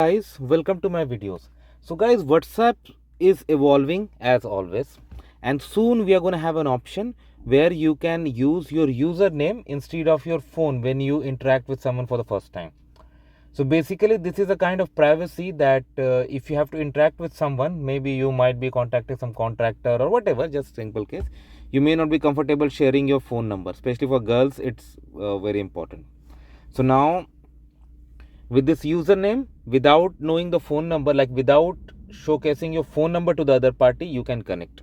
Guys, welcome to my videos. So guys, WhatsApp is evolving as always, and soon we are going to have an option where you can use your username instead of your phone when you interact with someone for the first time. So basically this is a kind of privacy that if you have to interact with someone, maybe you might be contacting some contractor or whatever, just simple case, you may not be comfortable sharing your phone number, especially for girls. It's very important. So now with this username, without knowing the phone number, like without showcasing your phone number to the other party, you can connect.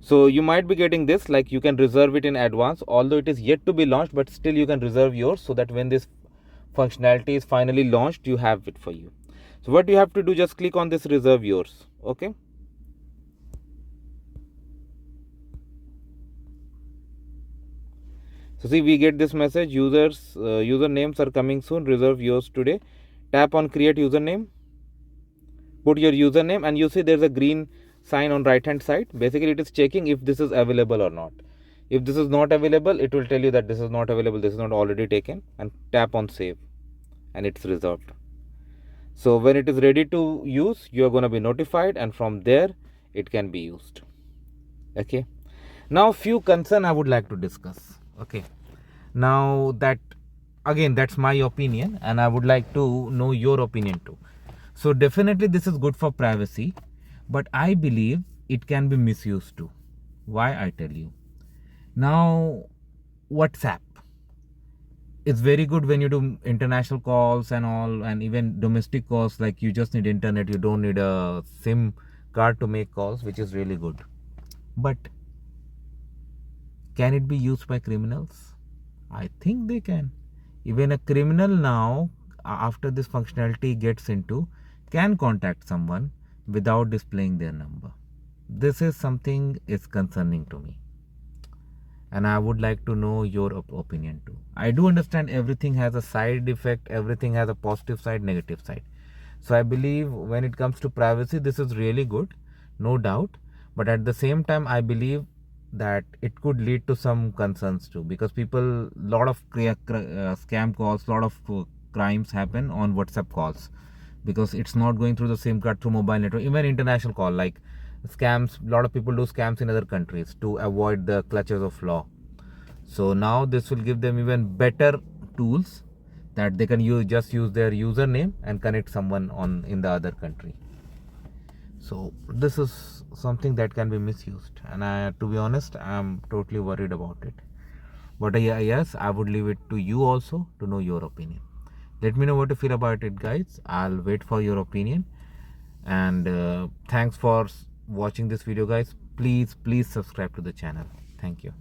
So you might be getting this, like you can reserve it in advance, although it is yet to be launched, but still you can reserve yours so that when this functionality is finally launched, you have it for you. So what you have to do, just click on this reserve yours. Okay. So see, we get this message, usernames are coming soon, reserve yours today. Tap on create username, put your username, and you see there's a green sign on right hand side. Basically it is checking if this is available or not. If this is not available, it will tell you that this is not available, this is not already taken, and tap on save, and it's reserved. So when it is ready to use, you are going to be notified, and from there it can be used. Okay. Now few concern I would like to discuss. Okay. Now that, again, that's my opinion, and I would like to know your opinion too. So definitely this is good for privacy, but I believe it can be misused too. Why? I tell you. Now WhatsApp is very good when you do international calls and all, and even domestic calls, like you just need internet, you don't need a SIM card to make calls, which is really good. But can it be used by criminals? I think they can. Even a criminal now, after this functionality gets into, can contact someone without displaying their number. This is something is concerning to me, and I would like to know your opinion too. I do understand everything has a side effect, everything has a positive side, negative side. So I believe when it comes to privacy, this is really good, no doubt. But at the same time, I believe that it could lead to some concerns too, because people, lot of scam calls, lot of crimes happen on WhatsApp calls, because it's not going through the SIM card, through mobile network. Even international call, like scams, a lot of people do scams in other countries to avoid the clutches of law. So now this will give them even better tools, that they can just use their username and connect someone on in the other country. So this is something that can be misused, and to be honest, I'm totally worried about it. But yes, I would leave it to you also to know your opinion. Let me know what you feel about it, guys. I'll wait for your opinion. And thanks for watching this video, guys. Please subscribe to the channel. Thank you.